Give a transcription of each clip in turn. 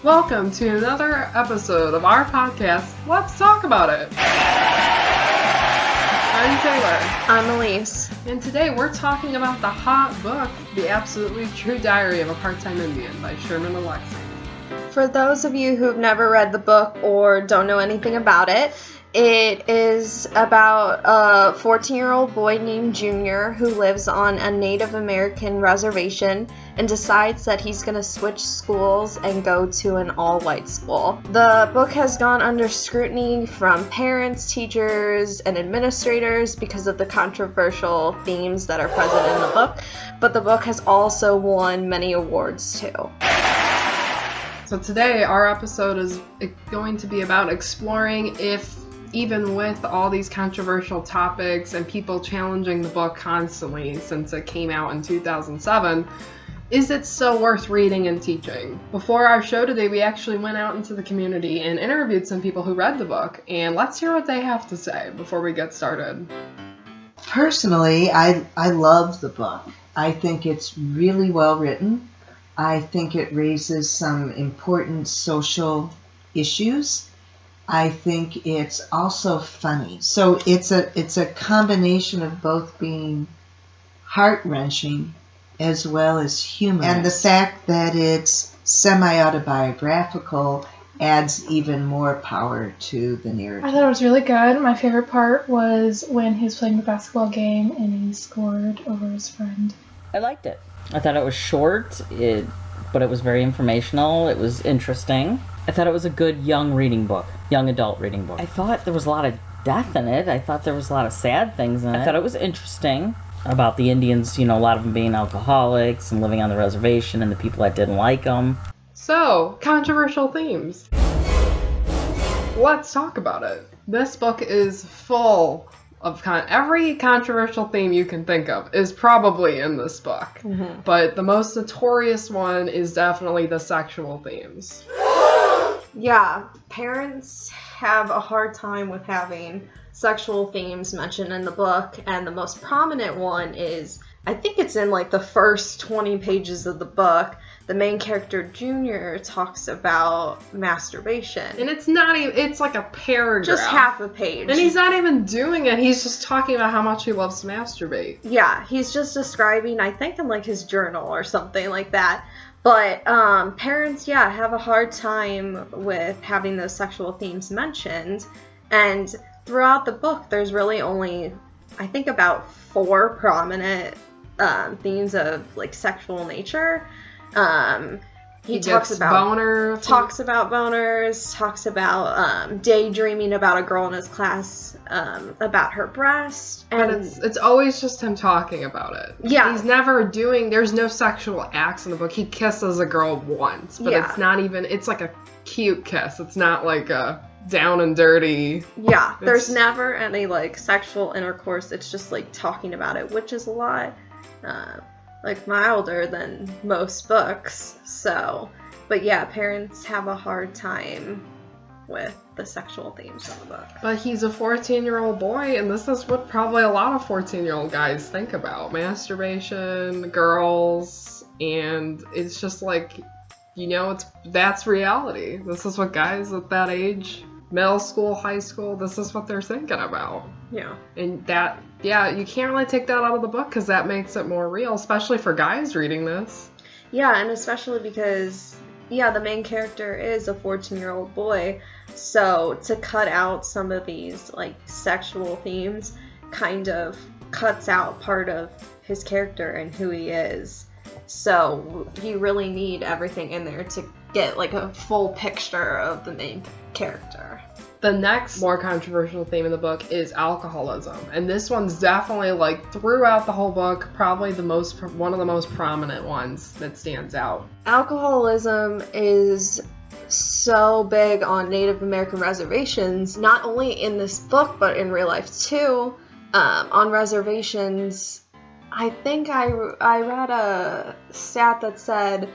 Welcome to another episode of our podcast, Let's Talk About It. I'm Taylor. I'm Elise. And today we're talking about the hot book, The Absolutely True Diary of a Part-Time Indian by Sherman Alexie. For those of you who've never read the book or don't know anything about it, it is about a 14-year-old boy named Junior who lives on a Native American reservation and decides that he's going to switch schools and go to an all-white school. The book has gone under scrutiny from parents, teachers, and administrators because of the controversial themes that are present in the book, but the book has also won many awards too. So today our episode is going to be about exploring if, even with all these controversial topics and people challenging the book constantly since it came out in 2007, is it still worth reading and teaching? Before our show today, we actually went out into the community and interviewed some people who read the book, and let's hear what they have to say before we get started. Personally, I love the book. I think it's really well written. I think it raises some important social issues. I think it's also funny. So it's a combination of both being heart-wrenching as well as humorous. And the fact that it's semi-autobiographical adds even more power to the narrative. I thought it was really good. My favorite part was when he was playing the basketball game and he scored over his friend. I liked it. I thought it was short, but it was very informational. It was interesting. I thought it was a good young adult reading book. I thought there was a lot of death in it. I thought there was a lot of sad things in it. I thought it was interesting about the Indians, a lot of them being alcoholics and living on the reservation and the people that didn't like them. So, controversial themes. Let's talk about it. This book is full of every controversial theme you can think of is probably in this book. Mm-hmm. But the most notorious one is definitely the sexual themes. Yeah, parents have a hard time with having sexual themes mentioned in the book, and the most prominent one is, I think it's in like the first 20 pages of the book, the main character Junior talks about masturbation. And it's not even, it's like a paragraph. Just half a page. And he's not even doing it, he's just talking about how much he loves to masturbate. Yeah, he's just describing, I think in like his journal or something like that. But parents, have a hard time with having those sexual themes mentioned. And throughout the book, there's really only, I think, about 4 prominent themes of like sexual nature. He talks about boners, talks about daydreaming about a girl in his class, about her breast. And it's always just him talking about it. Yeah. He's never there's no sexual acts in the book. He kisses a girl once, but it's not even, it's like a cute kiss. It's not like a down and dirty. Yeah, there's never any like sexual intercourse. It's just like talking about it, which is a lot milder than most books. So, but yeah, parents have a hard time with the sexual themes of the book. But he's a 14-year-old boy, and this is what probably a lot of 14-year-old guys think about. Masturbation, girls, and it's just like, that's reality. This is what guys at that age, middle school, high school, this is what they're thinking about. Yeah. And that, you can't really take that out of the book because that makes it more real, especially for guys reading this. Yeah, and especially because, the main character is a 14-year-old boy, so to cut out some of these, like, sexual themes kind of cuts out part of his character and who he is. So you really need everything in there to get, like, a full picture of the main character. The next more controversial theme in the book is alcoholism, and this one's definitely, like, throughout the whole book, probably one of the most prominent ones that stands out. Alcoholism is so big on Native American reservations, not only in this book, but in real life too. On reservations, I think I read a stat that said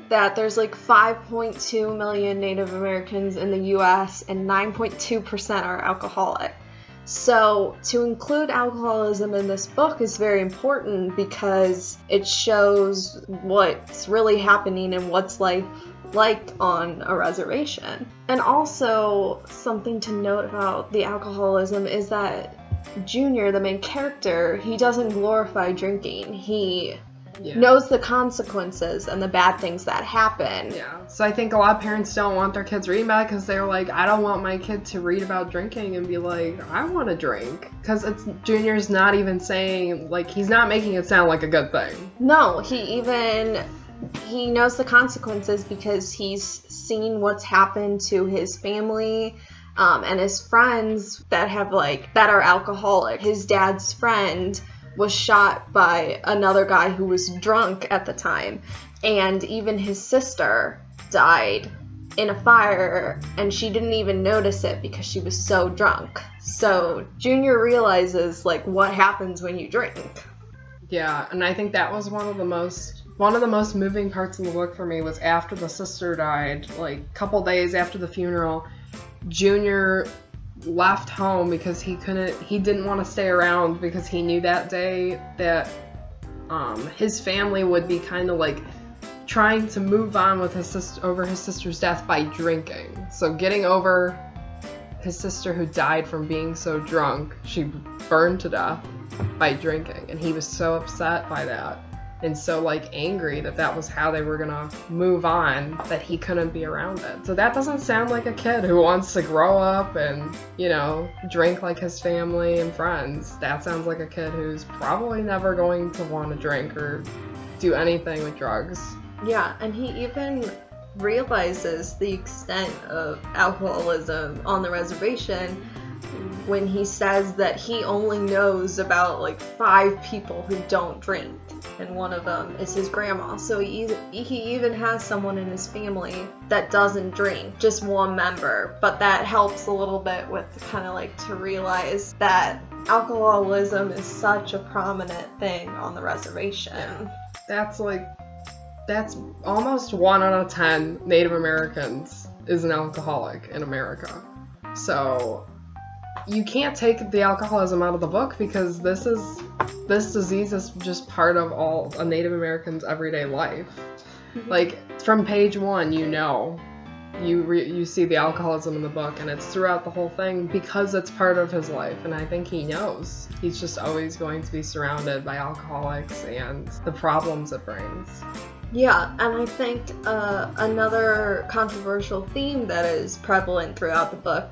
that there's like 5.2 million Native Americans in the U.S. and 9.2% are alcoholic. So to include alcoholism in this book is very important because it shows what's really happening and what's life liked on a reservation. And also, something to note about the alcoholism is that Junior, the main character, he doesn't glorify drinking. He knows the consequences and the bad things that happen. Yeah. So I think a lot of parents don't want their kids reading about it because they're like, I don't want my kid to read about drinking and be like, I want to drink. Because Junior's not even saying, like, he's not making it sound like a good thing. No, he knows the consequences because he's seen what's happened to his family and his friends that are alcoholic. His dad's friend was shot by another guy who was drunk at the time, and even his sister died in a fire, and she didn't even notice it because she was so drunk. So Junior realizes what happens when you drink. Yeah, and I think that was one of the most moving parts in the book for me was after the sister died, a couple days after the funeral, Junior left home because he didn't want to stay around because he knew that day that his family would be kind of trying to move on with his sister's death by drinking. So getting over his sister who died from being so drunk, she burned to death by drinking, and he was so upset by that and so angry that was how they were gonna move on, that he couldn't be around it. So that doesn't sound like a kid who wants to grow up and drink like his family and friends. That sounds like a kid who's probably never going to want to drink or do anything with drugs. Yeah, and he even realizes the extent of alcoholism on the reservation when he says that he only knows about 5 people who don't drink, and one of them is his grandma. So he even has someone in his family that doesn't drink, just one member. But that helps a little bit with kind of to realize that alcoholism is such a prominent thing on the reservation. That's almost 1 out of 10 Native Americans is an alcoholic in America. So you can't take the alcoholism out of the book because this disease is just part of all a Native American's everyday life. Mm-hmm. From page 1, you see the alcoholism in the book, and it's throughout the whole thing because it's part of his life, and I think he knows. He's just always going to be surrounded by alcoholics and the problems it brings. Yeah, and I think another controversial theme that is prevalent throughout the book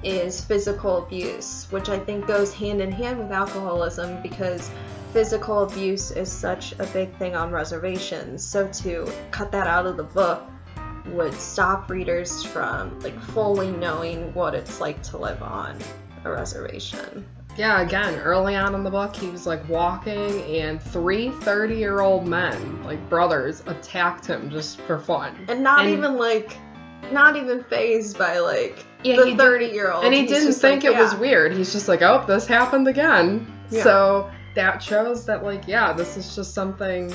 is physical abuse, which I think goes hand in hand with alcoholism because physical abuse is such a big thing on reservations. So to cut that out of the book would stop readers from fully knowing what it's like to live on a reservation. Yeah, again, early on in the book, he was walking, and 3 30-year-old men, brothers, attacked him just for fun. And not even fazed by the 30-year-old. And he didn't think it was weird. He's just oh, this happened again. Yeah. So that shows that this is just something,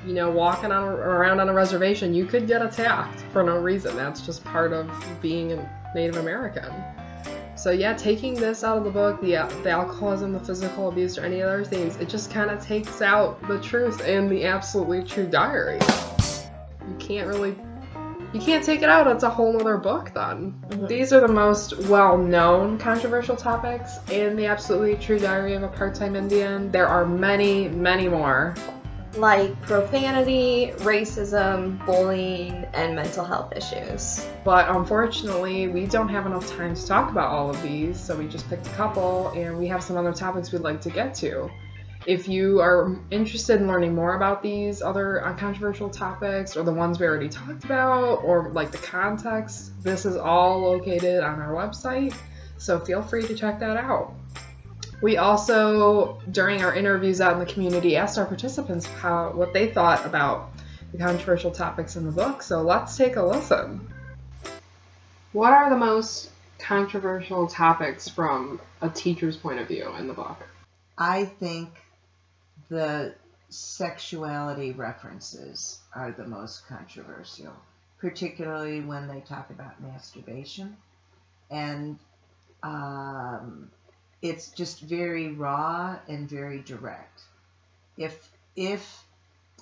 walking around on a reservation, you could get attacked for no reason. That's just part of being a Native American. So yeah, taking this out of the book, the alcoholism, the physical abuse, or any other things, it just kind of takes out the truth in the Absolutely True Diary. You can't take it out. It's a whole other book then. Mm-hmm. These are the most well-known controversial topics in the Absolutely True Diary of a Part-Time Indian. There are many, many more. Like profanity, racism, bullying, and mental health issues. But unfortunately, we don't have enough time to talk about all of these, so we just picked a couple, and we have some other topics we'd like to get to. If you are interested in learning more about these other controversial topics, or the ones we already talked about, or the context, this is all located on our website, so feel free to check that out. We also, during our interviews out in the community, asked our participants what they thought about the controversial topics in the book, so let's take a listen. What are the most controversial topics from a teacher's point of view in the book? I think the sexuality references are the most controversial, particularly when they talk about masturbation. And it's just very raw and very direct. If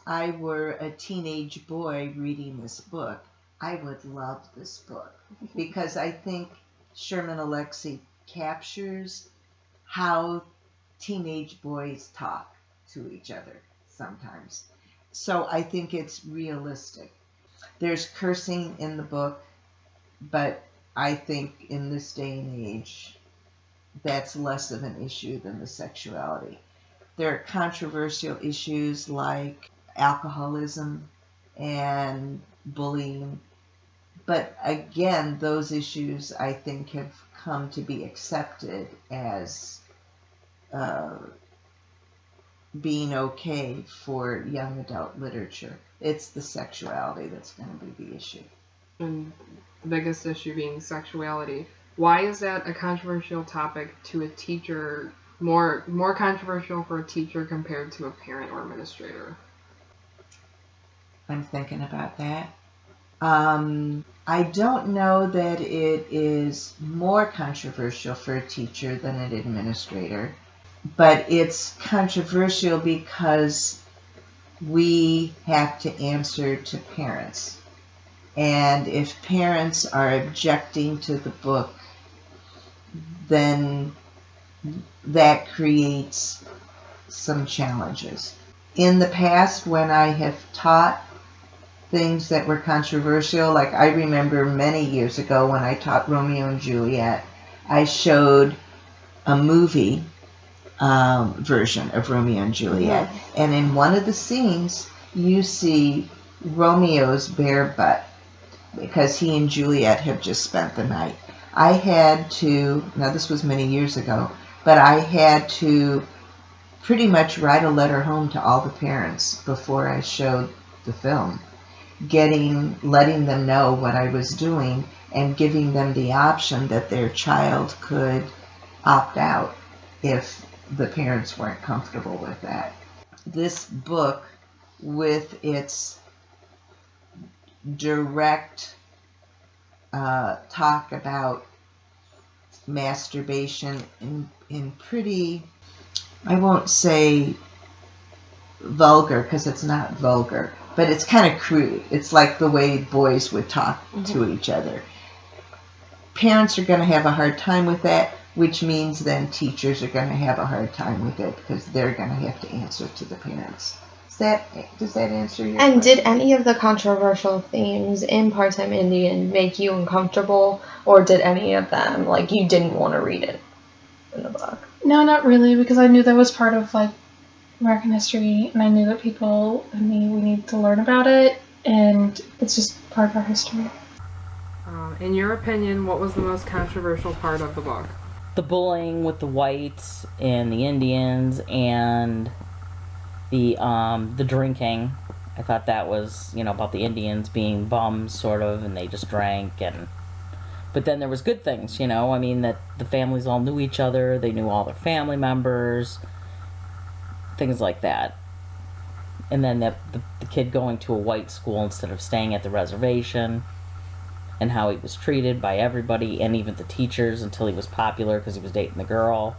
I were a teenage boy reading this book, I would love this book because I think Sherman Alexie captures how teenage boys talk to each other sometimes. So I think it's realistic. There's cursing in the book, but I think in this day and age, that's less of an issue than the sexuality. There are controversial issues like alcoholism and bullying, but again, those issues I think have come to be accepted as being okay for young adult literature. It's the sexuality that's going to be the issue. And the biggest issue being sexuality. Why is that a controversial topic to a teacher, more controversial for a teacher compared to a parent or administrator? I'm thinking about that. I don't know that it is more controversial for a teacher than an administrator, but it's controversial because we have to answer to parents. And if parents are objecting to the book, then that creates some challenges. In the past, when I have taught things that were controversial, like I remember many years ago when I taught Romeo and Juliet, I showed a movie version of Romeo and Juliet. And in one of the scenes, you see Romeo's bare butt because he and Juliet have just spent the night. I had to, now this was many years ago, but I had to pretty much write a letter home to all the parents before I showed the film, letting them know what I was doing and giving them the option that their child could opt out if the parents weren't comfortable with that. This book, with its direct talk about masturbation in pretty, I won't say vulgar because it's not vulgar, but it's kind of crude. It's like the way boys would talk to each other. Parents are going to have a hard time with that, which means then teachers are going to have a hard time with it because they're going to have to answer to the parents. Does that answer your question? And did any of the controversial themes in Part-Time Indian make you uncomfortable, or did any of them, like, you didn't want to read it in the book? No, not really, because I knew that was part of, like, American history, and I knew that people and me, we need to learn about it, and it's just part of our history. In your opinion, what was the most controversial part of the book? The bullying with the whites and the Indians and the drinking. I thought that was, about the Indians being bums, sort of, and they just drank. But then there was good things, that the families all knew each other, they knew all their family members, things like that. And then the kid going to a white school instead of staying at the reservation, and how he was treated by everybody, and even the teachers, until he was popular because he was dating the girl.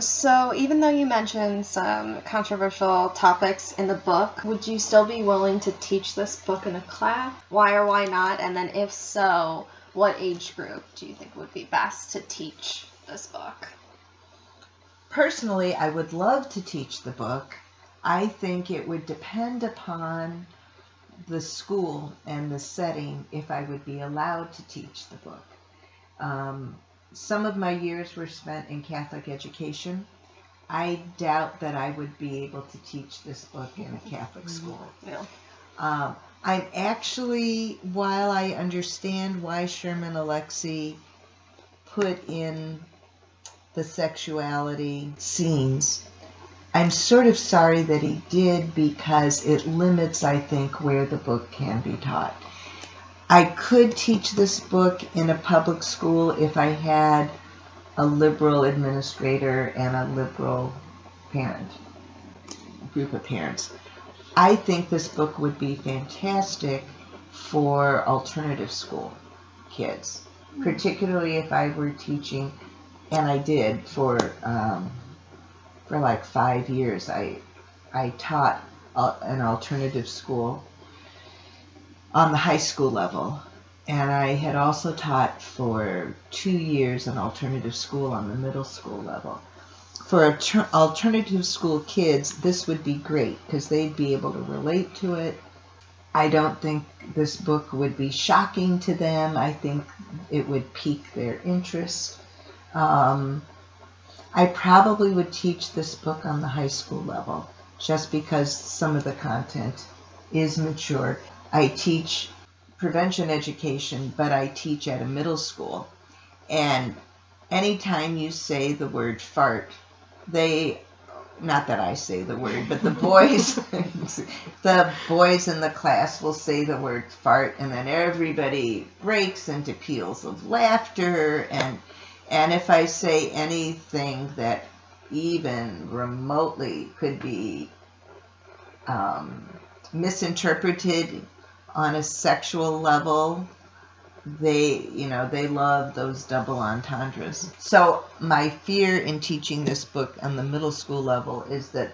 So even though you mentioned some controversial topics in the book, would you still be willing to teach this book in a class? Why or why not? And then if so, what age group do you think would be best to teach this book? Personally, I would love to teach the book. I think it would depend upon the school and the setting if I would be allowed to teach the book. Some of my years were spent in Catholic education. I doubt that I would be able to teach this book in a Catholic school. Yeah. I'm actually, while I understand why Sherman Alexie put in the sexuality scenes, I'm sort of sorry that he did, because it limits, I think, where the book can be taught. I could teach this book in a public school if I had a liberal administrator and a liberal group of parents. I think this book would be fantastic for alternative school kids, particularly if I were teaching, and I did for like 5 years. I taught an alternative school. on the high school level. And I had also taught for 2 years an alternative school on the middle school level. For alternative school kids, this would be great because they'd be able to relate to it. I don't think this book would be shocking to them. I think it would pique their interest. I probably would teach this book on the high school level just because some of the content is mature. I teach prevention education, but I teach at a middle school. And anytime you say the word fart, not that I say the word, but the boys in the class will say the word fart, and then everybody breaks into peals of laughter. And if I say anything that even remotely could be misinterpreted on a sexual level, they love those double entendres. So my fear in teaching this book on the middle school level is that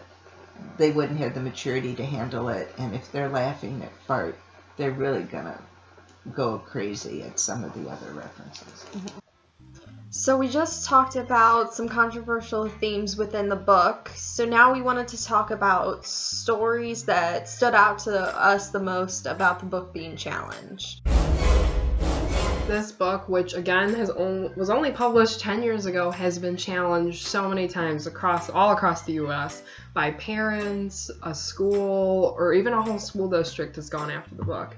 they wouldn't have the maturity to handle it, and if they're laughing at fart, they're really gonna go crazy at some of the other references. So we just talked about some controversial themes within the book. So now we wanted to talk about stories that stood out to us the most about the book being challenged. This book, which again was only published 10 years ago, has been challenged so many times all across the U.S. by parents, a school, or even a whole school district has gone after the book.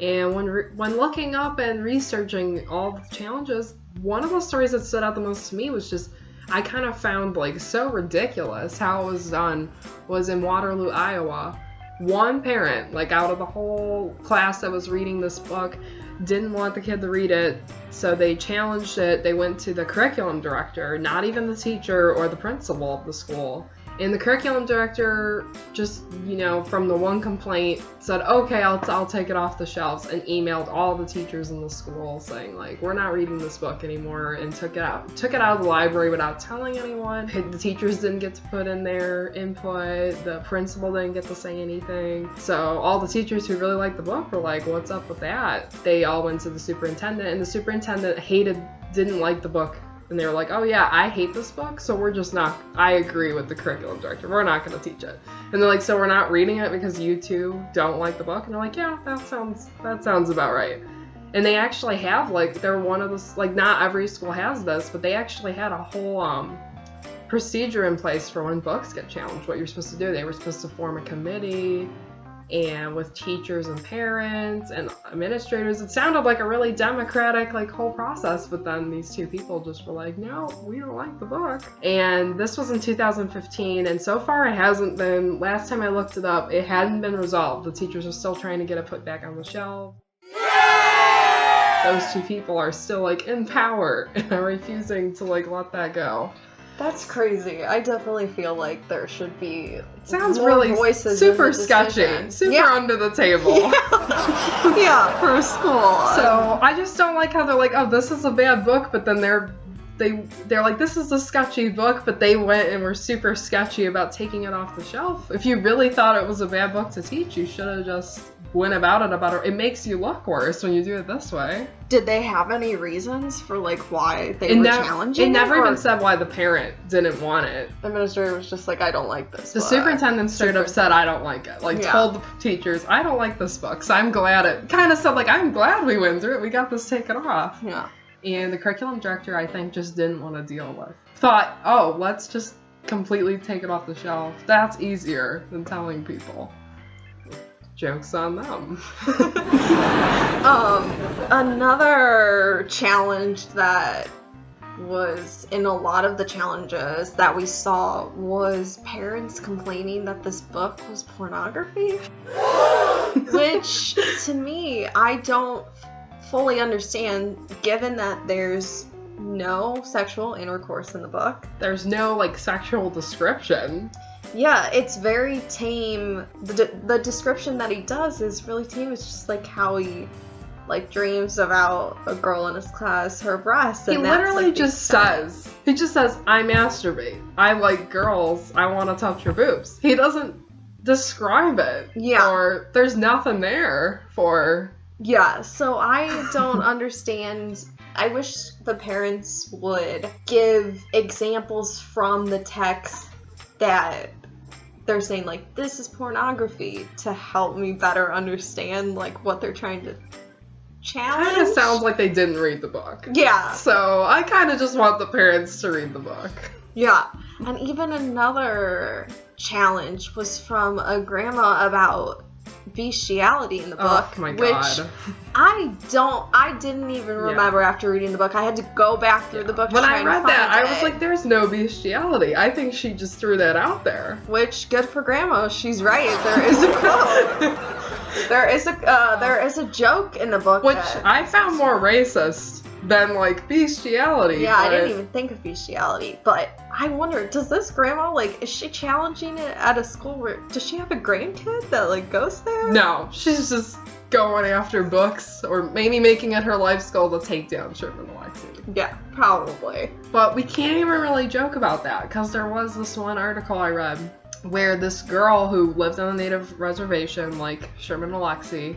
And when looking up and researching all the challenges, one of the stories that stood out the most to me was just, I kind of found so ridiculous how it was done, was in Waterloo, Iowa. One parent, out of the whole class that was reading this book, didn't want the kid to read it, so they challenged it. They went to the curriculum director, not even the teacher or the principal of the school. And the curriculum director just, from the one complaint said, okay, I'll take it off the shelves, and emailed all the teachers in the school saying, we're not reading this book anymore, and took it out of the library without telling anyone. The teachers didn't get to put in their input. The principal didn't get to say anything. So all the teachers who really liked the book were like, what's up with that? They all went to the superintendent, and the superintendent didn't like the book. And they were like, oh yeah, I hate this book, so I agree with the curriculum director. We're not going to teach it. And they're like, so we're not reading it because you two don't like the book? And they're like, yeah, that sounds about right. And they actually have, they're one of those, not every school has this, but they actually had a whole procedure in place for when books get challenged, what you're supposed to do. They were supposed to form a committee, and with teachers and parents and administrators. It sounded like a really democratic whole process, but then these two people just were like, no, we don't like the book. And this was in 2015, and so far it hasn't been, last time I looked it up, it hadn't been resolved. The teachers are still trying to get it put back on the shelf. Those two people are still in power and are refusing to let that go. That's crazy. I definitely feel like there should be sounds more really voices super sketchy, super under the table. Yeah, for a school. So I just don't like how they're like, oh, this is a bad book, but then they're like, this is a sketchy book, but they went and were super sketchy about taking it off the shelf. If you really thought it was a bad book to teach, you should have just went about it. It makes you look worse when you do it this way. Did they have any reasons for why they were challenging it? It never even said why the parent didn't want it. The administrator was just like, I don't like this book. The superintendent straight up said, I don't like it. Told the teachers, I don't like this book, so I'm glad it kind of said, I'm glad we went through it. We got this taken off. Yeah. And the curriculum director, I think, just didn't want to deal with. Thought, oh, let's just completely take it off the shelf. That's easier than telling people. Joke's on them. Another challenge that was in a lot of the challenges that we saw was parents complaining that this book was pornography. Which, to me, I don't fully understand, given that there's no sexual intercourse in the book. There's no, sexual description. Yeah, it's very tame. The description that he does is really tame. It's just how he dreams about a girl in his class, her breasts. And he literally just says, I masturbate. I like girls. I want to touch your boobs. He doesn't describe it. Yeah. Or there's nothing there for... Yeah, so I don't understand. I wish the parents would give examples from the text that they're saying, like, this is pornography, to help me better understand, like, what they're trying to challenge. Kind of sounds like they didn't read the book. Yeah. So I kind of just want the parents to read the book. Yeah. And even another challenge was from a grandma about bestiality in the book. Oh my god. Which I didn't even remember after reading the book. I had to go back through the book When to try I and read find that, I it. was like, there's no bestiality. I think she just threw that out there. Which, good for grandma. She's right. There is a quote. There is a joke in the book. Which that, I found more racist than, like, bestiality. yeah, I but- didn't even think of bestiality. But I wonder, does this grandma, like, is she challenging it at a school where, does she have a grandkid that, like, goes there? No, she's just going after books, or maybe making it her life's goal to take down Sherman Alexie. Yeah, probably. But we can't even really joke about that, because there was this one article I read where this girl who lived on a native reservation, like Sherman Alexie,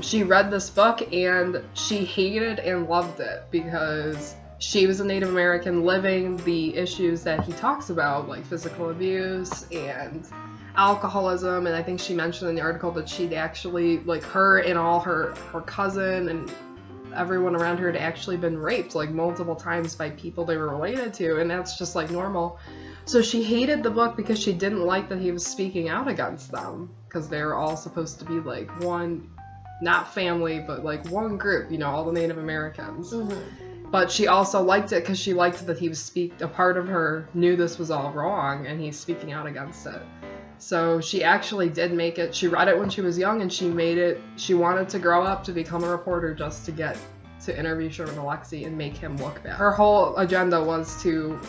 she read this book and she hated and loved it because she was a Native American living the issues that he talks about, like physical abuse and alcoholism. And I think she mentioned in the article that she'd actually, like, her and all her cousin and everyone around her had actually been raped, like, multiple times by people they were related to, and that's just, like, normal. So she hated the book because she didn't like that he was speaking out against them, because they were all supposed to be, like, one, not family, but, like, one group, you know, all the Native Americans. Mm-hmm. But she also liked it because she liked that he was a part of her knew this was all wrong, and he's speaking out against it. So she actually did make it. She read it when she was young, and she made it. She wanted to grow up to become a reporter just to get to interview Sherman Alexie and make him look bad. Her whole agenda was to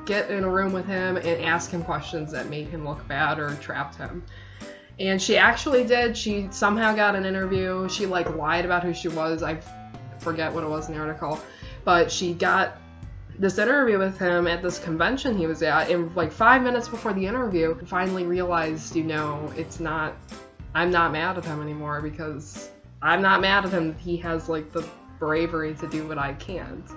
get in a room with him and ask him questions that made him look bad or trapped him. And she actually did. She somehow got an interview. She, like, lied about who she was. I forget what it was in the article. But she got this interview with him at this convention he was at, and, like, 5 minutes before the interview, finally realized, you know, I'm not mad at him anymore, because I'm not mad at him. He has, like, the bravery to do what I can't.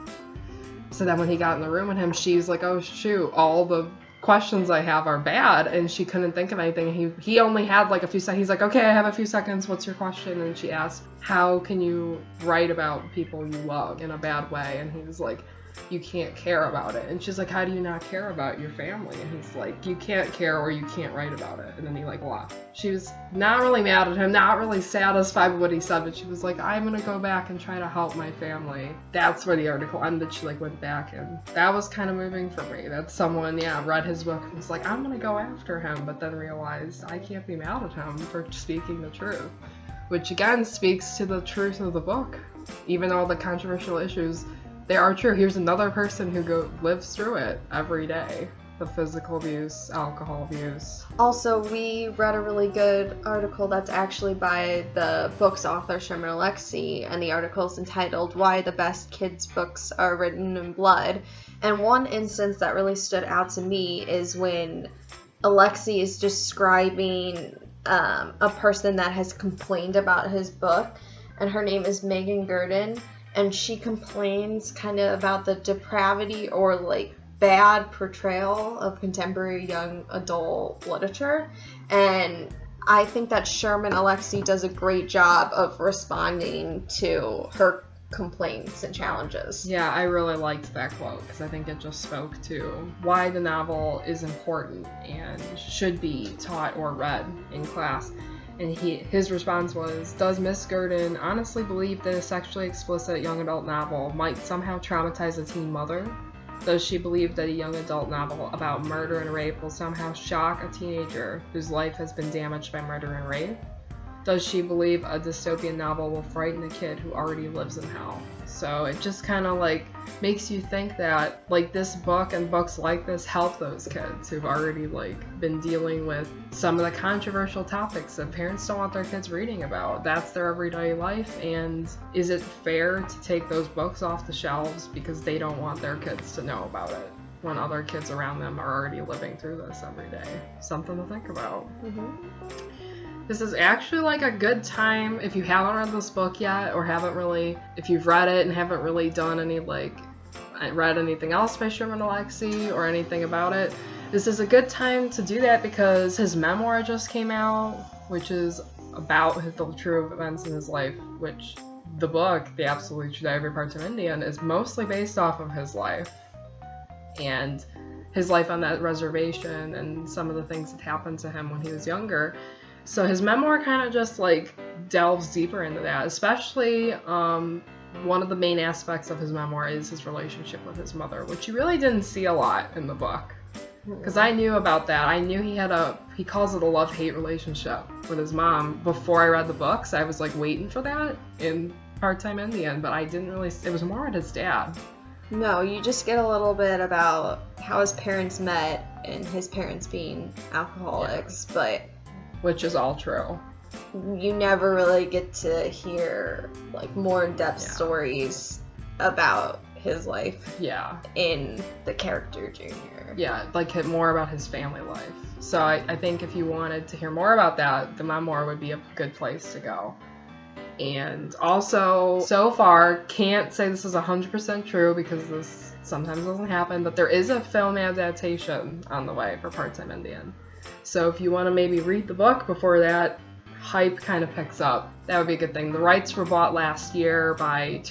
So then when he got in the room with him, she's like, oh shoot, all the questions I have are bad, and she couldn't think of anything. He only had, like, a few seconds. He's like, okay, I have a few seconds, what's your question? And she asked, how can you write about people you love in a bad way? And he was like, you can't care about it. And she's like, how do you not care about your family? And he's like, you can't care or you can't write about it. And then he, like, left. She was not really mad at him, not really satisfied with what he said, but she was like, I'm gonna go back and try to help my family. That's where the article ended. She, like, went back, and that was kind of moving for me. That someone, read his book and was like, I'm gonna go after him, but then realized I can't be mad at him for speaking the truth. Which, again, speaks to the truth of the book. Even all the controversial issues, they are true. Here's another person who lives through it every day. The physical abuse, alcohol abuse. Also, we read a really good article that's actually by the book's author, Sherman Alexie, and the article's entitled, Why the Best Kids' Books Are Written in Blood. And one instance that really stood out to me is when Alexie is describing a person that has complained about his book, and her name is Megan Gurdon. And she complains kind of about the depravity or, like, bad portrayal of contemporary young adult literature. And I think that Sherman Alexie does a great job of responding to her complaints and challenges. Yeah, I really liked that quote because I think it just spoke to why the novel is important and should be taught or read in class. And his response was, does Miss Gurdon honestly believe that a sexually explicit young adult novel might somehow traumatize a teen mother? Does she believe that a young adult novel about murder and rape will somehow shock a teenager whose life has been damaged by murder and rape? Does she believe a dystopian novel will frighten a kid who already lives in hell? So it just kind of, like, makes you think that, like, this book and books like this help those kids who've already, like, been dealing with some of the controversial topics that parents don't want their kids reading about. That's their everyday life, and is it fair to take those books off the shelves because they don't want their kids to know about it? when other kids around them are already living through this every day. Something to think about. This is actually like a good time if you haven't read this book yet, or if you've read it and haven't really done read anything else by Sherman Alexie or anything about it. This is a good time to do that because his memoir just came out, which is about the true events in his life, which the book, The Absolutely True Diary of a Part-Time Indian, is mostly based off of his life and his life on that reservation and some of the things that happened to him when he was younger. So his memoir kind of just like delves deeper into that, especially one of the main aspects of his memoir is his relationship with his mother, which you really didn't see a lot in the book. Because I knew about that. I knew he calls it a love-hate relationship with his mom before I read the book, so I was like waiting for that in Part-Time Indian, but I didn't really, it was more at his dad. No, you just get a little bit about how his parents met and his parents being alcoholics, but which is all true. You never really get to hear like more in-depth stories about his life. Yeah. In the character Junior. Yeah, like more about his family life. So I think if you wanted to hear more about that, the memoir would be a good place to go. And also, so far, can't say this is 100% true because this sometimes doesn't happen, but there is a film adaptation on the way for Part-Time Indian. So if you want to maybe read the book before that hype kind of picks up, that would be a good thing. The rights were bought last year by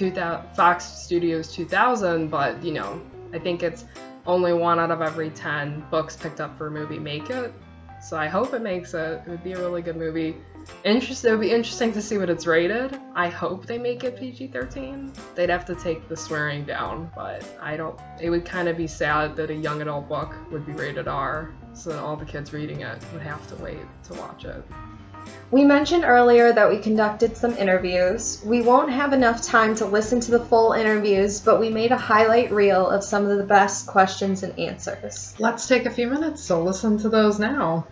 Fox Studios 2000, but, you know, I think it's only 1 out of every 10 books picked up for a movie make it. So I hope it makes it. It would be a really good movie. It would be interesting to see what it's rated. I hope they make it PG-13. They'd have to take the swearing down, but it would kind of be sad that a young adult book would be rated R, so that all the kids reading it would have to wait to watch it. We mentioned earlier that we conducted some interviews. We won't have enough time to listen to the full interviews, but we made a highlight reel of some of the best questions and answers. Let's take a few minutes to listen to those now.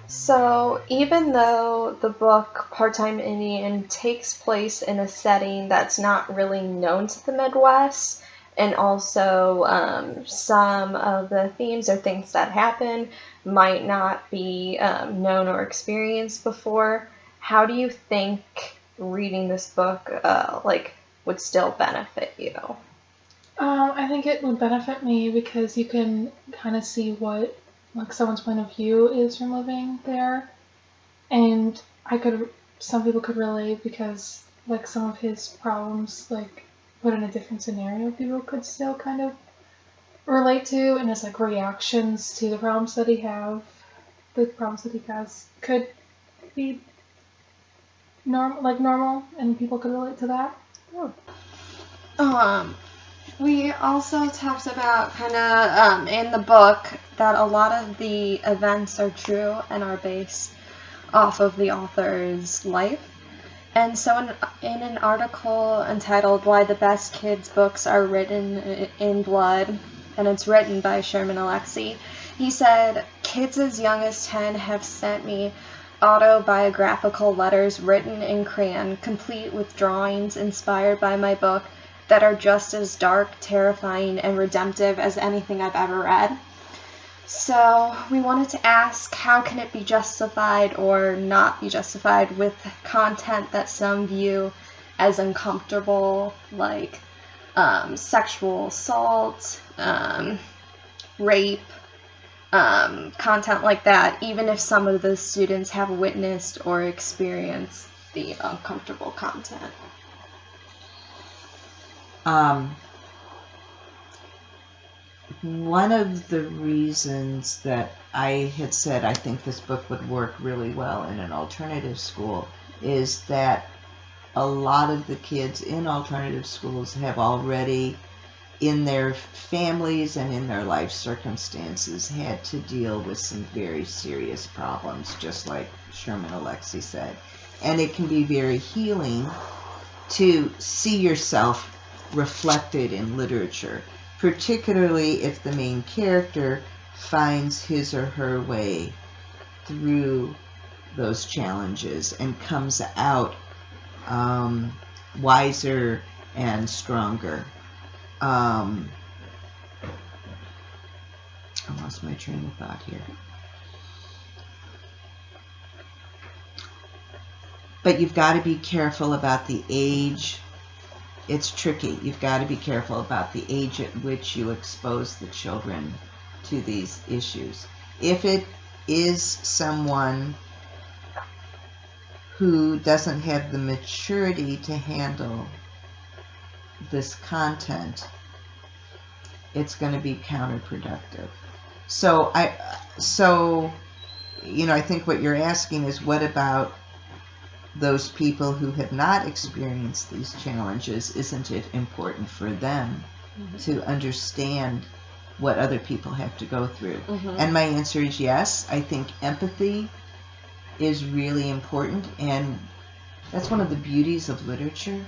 So, even though the book Part-Time Indian takes place in a setting that's not really known to the Midwest, and also some of the themes or things that happen might not be known or experienced before, how do you think reading this book would still benefit you? I think it would benefit me because you can kind of see what someone's point of view is from living there, and some people could relate because some of his problems put in a different scenario, people could still kind of relate to, and his reactions to the problems that he has could be normal, and people could relate to that. We also talked about in the book that a lot of the events are true and are based off of the author's life. And so in an article entitled Why the Best Kids Books Are Written in Blood, and it's written by Sherman Alexie, he said, "Kids as young as 10 have sent me autobiographical letters written in crayon, complete with drawings inspired by my book, that are just as dark, terrifying, and redemptive as anything I've ever read." So we wanted to ask, how can it be justified or not be justified with content that some view as uncomfortable, like sexual assault, rape, content like that, even if some of the students have witnessed or experienced the uncomfortable content? One of the reasons that I had said I think this book would work really well in an alternative school is that a lot of the kids in alternative schools have already, in their families and in their life circumstances, had to deal with some very serious problems, just like Sherman Alexie said. And it can be very healing to see yourself reflected in literature, particularly if the main character finds his or her way through those challenges and comes out wiser and stronger. I lost my train of thought here. But you've got to be careful about the age. It's tricky. You've got to be careful about the age at which you expose the children to these issues. If it is someone who doesn't have the maturity to handle this content, it's going to be counterproductive. So I think what you're asking is, what about those people who have not experienced these challenges? Isn't it important for them to understand what other people have to go through? And my answer is yes. I think empathy is really important, and that's one of the beauties of literature,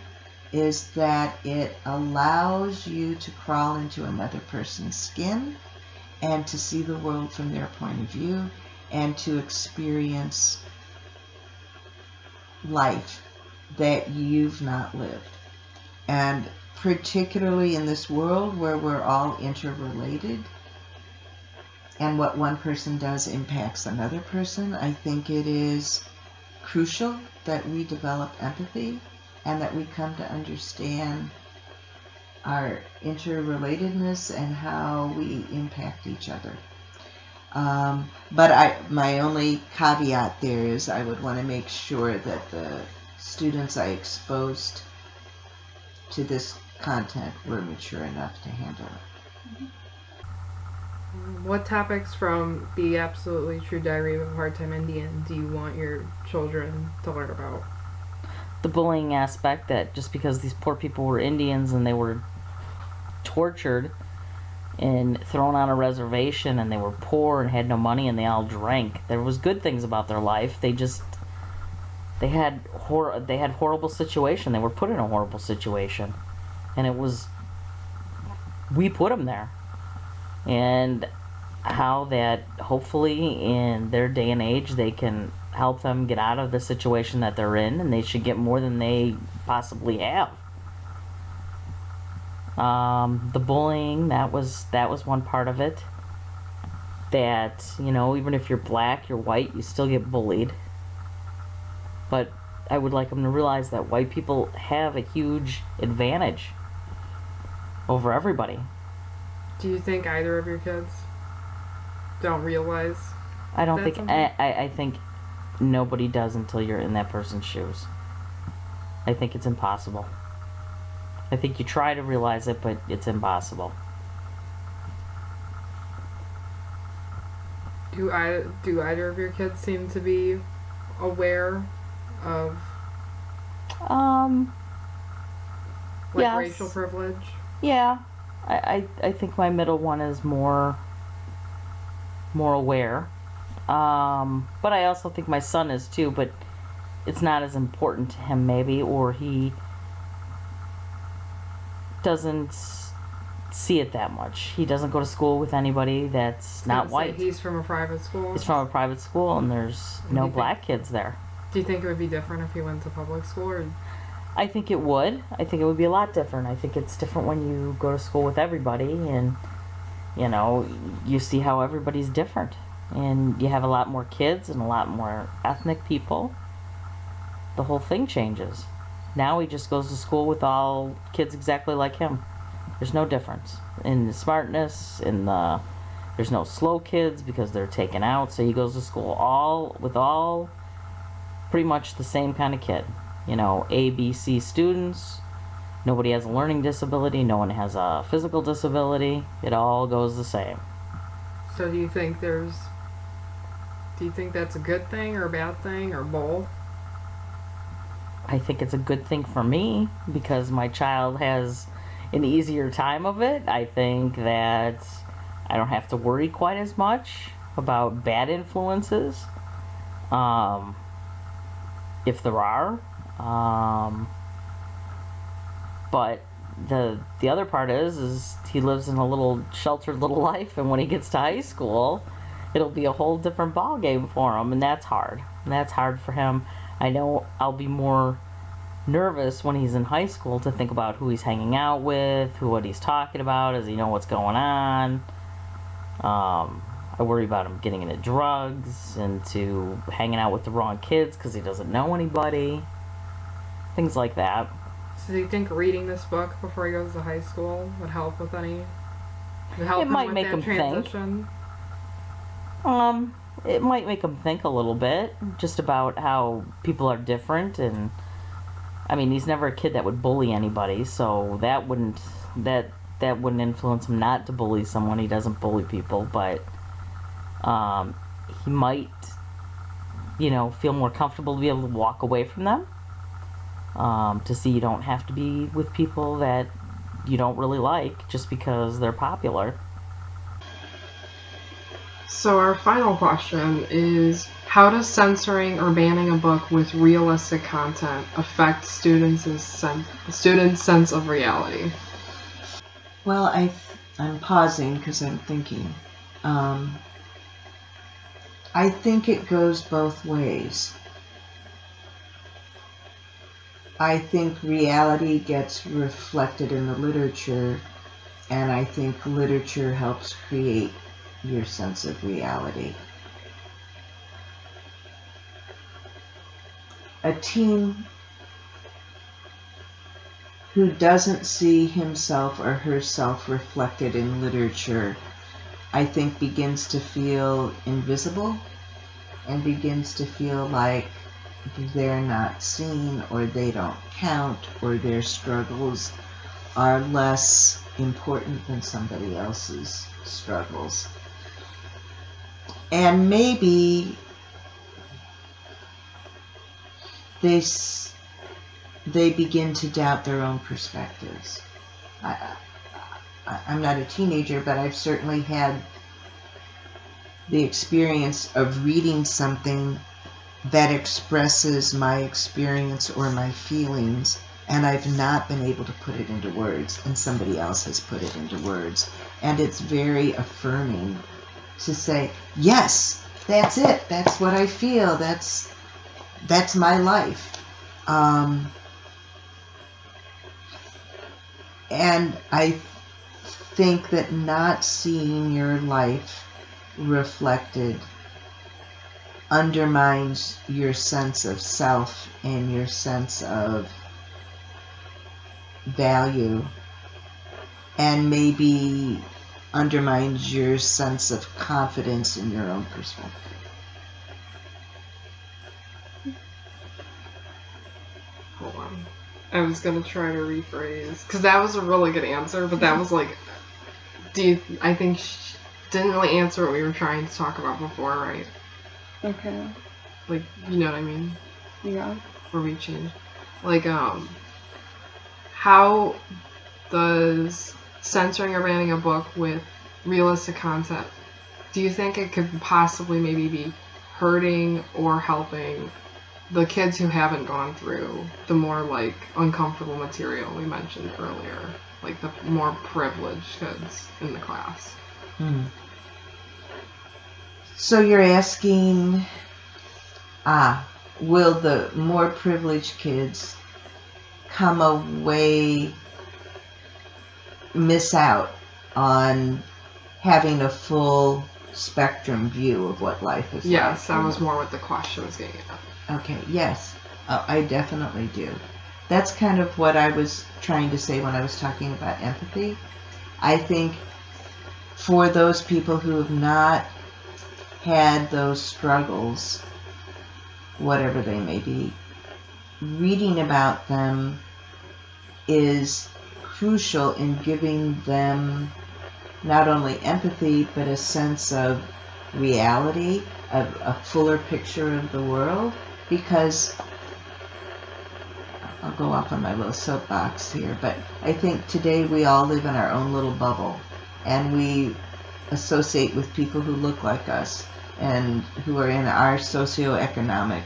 is that it allows you to crawl into another person's skin and to see the world from their point of view and to experience life that you've not lived. And particularly in this world where we're all interrelated and what one person does impacts another person, I think it is crucial that we develop empathy and that we come to understand our interrelatedness and how we impact each other. But my only caveat there is I would want to make sure that the students I exposed to this content were mature enough to handle it. What topics from The Absolutely True Diary of a Part-Time Indian do you want your children to learn about? The bullying aspect, that just because these poor people were Indians and they were tortured and thrown on a reservation and they were poor and had no money and they all drank. There was good things about their life. They had horrible situation. They were put in a horrible situation, and we put them there. And how that hopefully in their day and age they can help them get out of the situation that they're in, and they should get more than they possibly have. The bullying, that was one part of it. That, even if you're black, you're white, you still get bullied. But I would like them to realize that white people have a huge advantage over everybody. Do you think either of your kids don't realize? I don't think, I think nobody does until you're in that person's shoes. I think it's impossible. I think you try to realize it, but it's impossible. Do either of your kids seem to be aware of yes. racial privilege? Yeah. I think my middle one is more aware. But I also think my son is too, but it's not as important to him maybe, or he doesn't see it that much. He doesn't go to school with anybody that's not white. He's from a private school? He's from a private school, and there's no black kids there. Do you think it would be different if he went to public school? Or? I think it would. I think it would be a lot different. I think it's different when you go to school with everybody, and you see how everybody's different, and you have a lot more kids and a lot more ethnic people. The whole thing changes. Now he just goes to school with all kids exactly like him. There's no difference in the smartness, there's no slow kids because they're taken out, so he goes to school with all pretty much the same kind of kid. A, B, C students. Nobody has a learning disability, no one has a physical disability. It all goes the same. So do you think that's a good thing or a bad thing or both? I think it's a good thing for me because my child has an easier time of it. I think that I don't have to worry quite as much about bad influences, if there are. But the other part is he lives in a little sheltered little life, and when he gets to high school, it'll be a whole different ball game for him, and that's hard. And that's hard for him. I know I'll be more nervous when he's in high school to think about who he's hanging out with, what he's talking about, does he know what's going on. I worry about him getting into drugs, into hanging out with the wrong kids because he doesn't know anybody. Things like that. So do you think reading this book before he goes to high school would help with any? Would help It him might with make that him think. transition? It might make him think a little bit, just about how people are different, and I mean, he's never a kid that would bully anybody, so that wouldn't influence him not to bully someone. He doesn't bully people, but he might, feel more comfortable to be able to walk away from them. To see you don't have to be with people that you don't really like just because they're popular. So our final question is, how does censoring or banning a book with realistic content affect students' sense of reality? Well, I'm pausing because I'm thinking. I think it goes both ways. I think reality gets reflected in the literature, and I think literature helps create your sense of reality. A teen who doesn't see himself or herself reflected in literature, I think begins to feel invisible and begins to feel like they're not seen, or they don't count, or their struggles are less important than somebody else's struggles. And maybe they begin to doubt their own perspectives. I'm not a teenager, but I've certainly had the experience of reading something that expresses my experience or my feelings, and I've not been able to put it into words, and somebody else has put it into words. And it's very affirming to say, yes, that's it, that's what I feel, that's my life. And I think that not seeing your life reflected undermines your sense of self and your sense of value, and maybe undermines your sense of confidence in your own perspective. Hold on. I was going to try to rephrase, because that was a really good answer, but that was like, I think she didn't really answer what we were trying to talk about before, right? Okay. Like, you know what I mean? Yeah. Where we changed. Like, how does censoring or banning a book with realistic content, do you think it could possibly maybe be hurting or helping the kids who haven't gone through the more, like, uncomfortable material we mentioned earlier? Like, the more privileged kids in the class. So you're asking, will the more privileged kids come away, miss out on having a full spectrum view of what life is like? Yes, that was more what the question was getting at. Okay, yes, I definitely do. That's kind of what I was trying to say when I was talking about empathy. I think for those people who have not had those struggles, whatever they may be, reading about them is crucial in giving them not only empathy, but a sense of reality, of a fuller picture of the world, because I'll go off on my little soapbox here, but I think today we all live in our own little bubble, and we associate with people who look like us and who are in our socioeconomic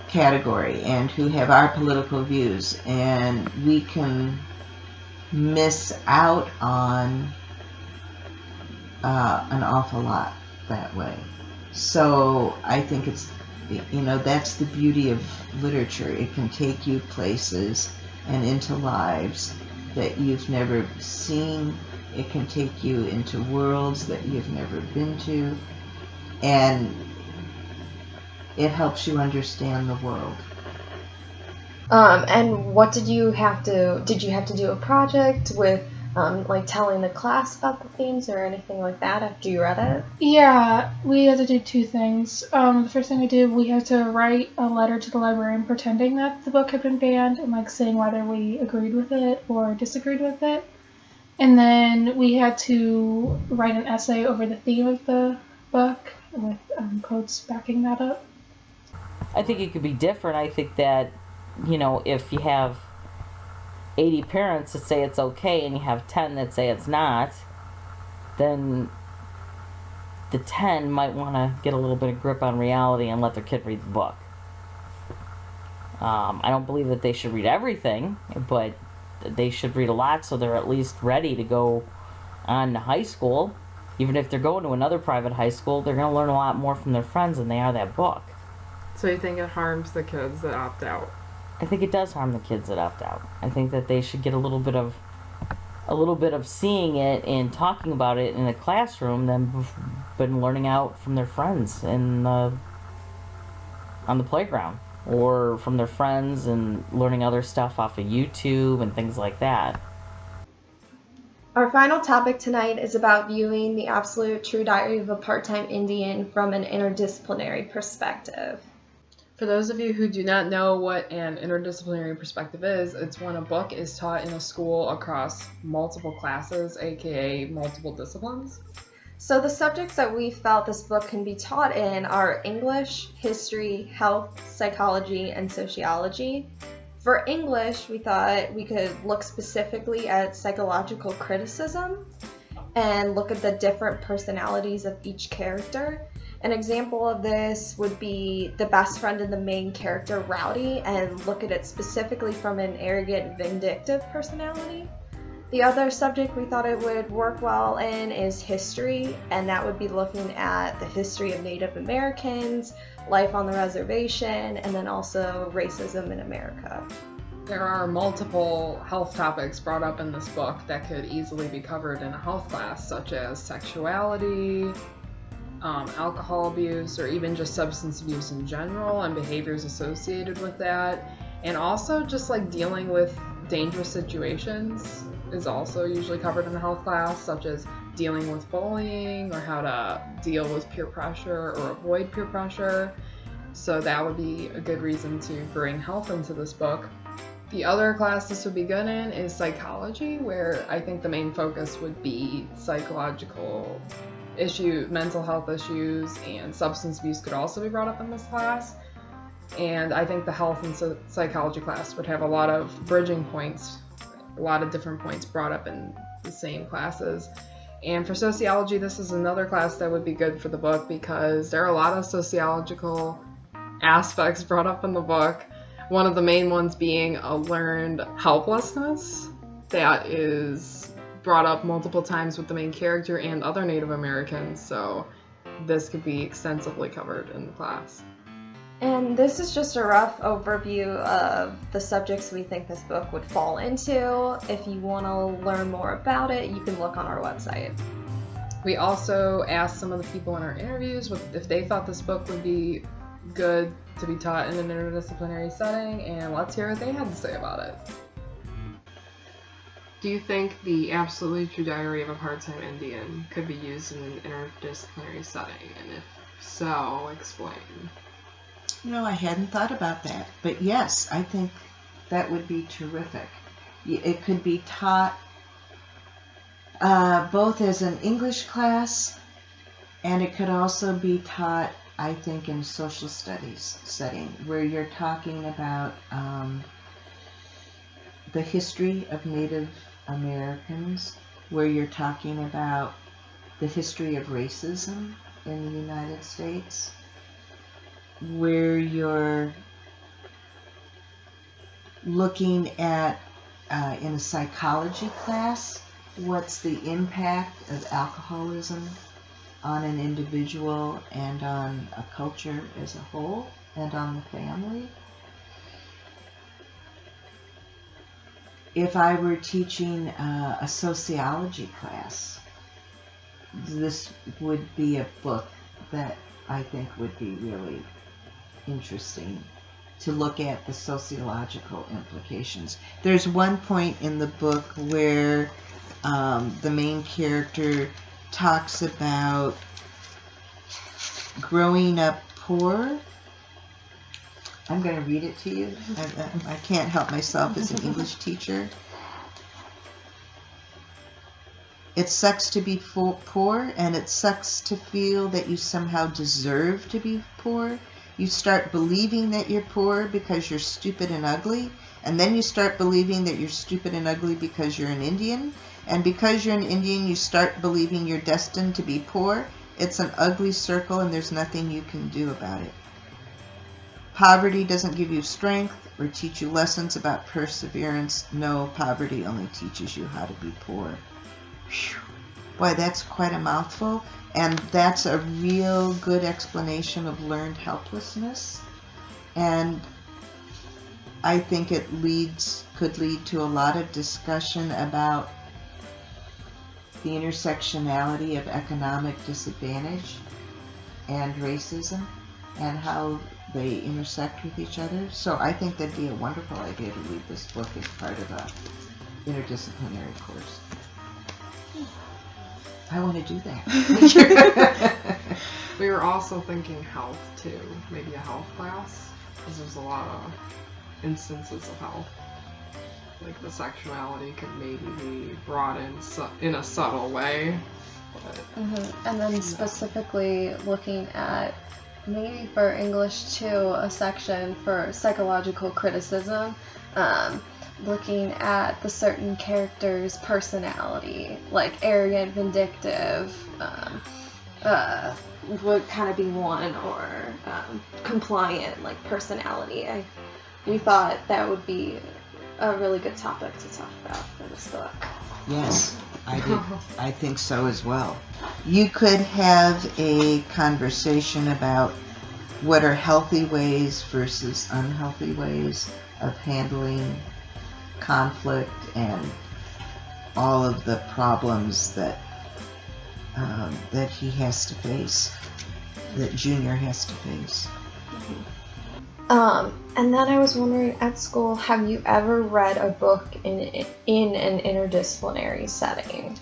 category and who have our political views, and we can miss out on an awful lot that way. So I think it's You know, that's the beauty of literature. It can take you places and into lives that you've never seen. It can take you into worlds that you've never been to. And it helps you understand the world. And what did you have to do a project with, like telling the class about the themes or anything like that after you read it? Yeah, we had to do two things. The first thing we did, we had to write a letter to the librarian pretending that the book had been banned and like saying whether we agreed with it or disagreed with it. And then we had to write an essay over the theme of the book with quotes backing that up. I think it could be different. I think that, you know, if you have 80 parents that say it's okay and you have 10 that say it's not, then the 10 might want to get a little bit of grip on reality and let their kid read the book. I don't believe that they should read everything, but they should read a lot so they're at least ready to go on to high school. Even if they're going to another private high school, they're going to learn a lot more from their friends than they are that book. So you think it harms the kids that opt out? I think it does harm the kids that opt out. I think that they should get a little bit of seeing it and talking about it in a classroom than learning out from their friends on the playground, or from their friends and learning other stuff off of YouTube and things like that. Our final topic tonight is about viewing The Absolute True Diary of a Part-Time Indian from an interdisciplinary perspective. For those of you who do not know what an interdisciplinary perspective is, it's when a book is taught in a school across multiple classes, aka multiple disciplines. So the subjects that we felt this book can be taught in are English, history, health, psychology, and sociology. For English, we thought we could look specifically at psychological criticism and look at the different personalities of each character. An example of this would be the best friend of the main character, Rowdy, and look at it specifically from an arrogant, vindictive personality. The other subject we thought it would work well in is history, and that would be looking at the history of Native Americans, life on the reservation, and then also racism in America. There are multiple health topics brought up in this book that could easily be covered in a health class, such as sexuality, alcohol abuse, or even just substance abuse in general and behaviors associated with that. And also just like dealing with dangerous situations is also usually covered in a health class, such as dealing with bullying or how to deal with peer pressure or avoid peer pressure. So that would be a good reason to bring health into this book. The other class this would be good in is psychology, where I think the main focus would be psychological mental health issues, and substance abuse could also be brought up in this class. And I think the health and psychology class would have a lot of bridging points, a lot of different points brought up in the same classes. And for sociology, this is another class that would be good for the book because there are a lot of sociological aspects brought up in the book. One of the main ones being a learned helplessness that is brought up multiple times with the main character and other Native Americans, so this could be extensively covered in the class. And this is just a rough overview of the subjects we think this book would fall into. If you want to learn more about it, you can look on our website. We also asked some of the people in our interviews if they thought this book would be good to be taught in an interdisciplinary setting, and let's hear what they had to say about it. Do you think The Absolutely True Diary of a Part-Time Indian could be used in an interdisciplinary setting? And if so, explain. No, I hadn't thought about that. But yes, I think that would be terrific. It could be taught both as an English class, and it could also be taught, I think, in a social studies setting, where you're talking about the history of Native Americans, where you're talking about the history of racism in the United States, where you're looking at, in a psychology class, what's the impact of alcoholism on an individual and on a culture as a whole and on the family. If I were teaching a sociology class, this would be a book that I think would be really interesting to look at the sociological implications. There's one point in the book where the main character talks about growing up poor. I'm going to read it to you. I can't help myself as an English teacher. It sucks to be poor, and it sucks to feel that you somehow deserve to be poor. You start believing that you're poor because you're stupid and ugly, and then you start believing that you're stupid and ugly because you're an Indian, and because you're an Indian, you start believing you're destined to be poor. It's an ugly circle, and there's nothing you can do about it. Poverty doesn't give you strength or teach you lessons about perseverance. No, poverty only teaches you how to be poor. Whew. Boy, that's quite a mouthful, and that's a real good explanation of learned helplessness. And I think it could lead to a lot of discussion about the intersectionality of economic disadvantage and racism and how they intersect with each other. So I think that'd be a wonderful idea to read this book as part of a interdisciplinary course. I want to do that. We were also thinking health too, maybe a health class, because there's a lot of instances of health. Like the sexuality could maybe be brought in a subtle way. But, And then specifically looking at, maybe for English too, a section for psychological criticism, looking at the certain character's personality, like arrogant, vindictive, would kind of be one, or compliant, like personality. We thought that would be a really good topic to talk about for this book. Yes, I think so as well. You could have a conversation about what are healthy ways versus unhealthy ways of handling conflict and all of the problems that that he has to face, that Junior has to face. And then I was wondering, at school, have you ever read a book in an interdisciplinary setting?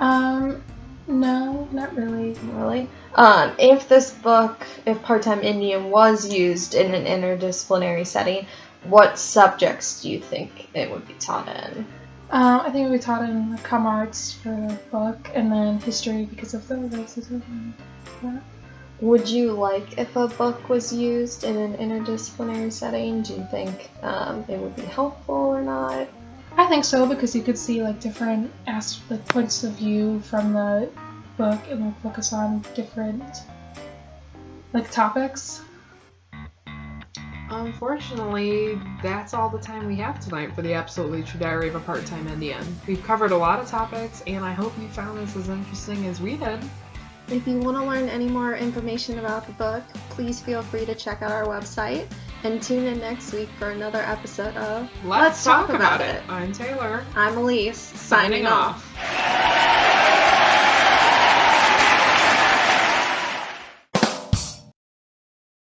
No, not really. Really? If this book, if Part-Time Indian was used in an interdisciplinary setting, what subjects do you think it would be taught in? I think we taught in Com Arts for the book, and then history because of the racism and that. Would you like if a book was used in an interdisciplinary setting? Do you think it would be helpful or not? I think so, because you could see like different points of view from the book and like focus on different like topics. Unfortunately, that's all the time we have tonight for the Absolutely True Diary of a Part-Time Indian. We've covered a lot of topics, and I hope you found this as interesting as we did. If you want to learn any more information about the book, please feel free to check out our website and tune in next week for another episode of Let's talk about it. I'm Taylor. I'm Elise, signing off.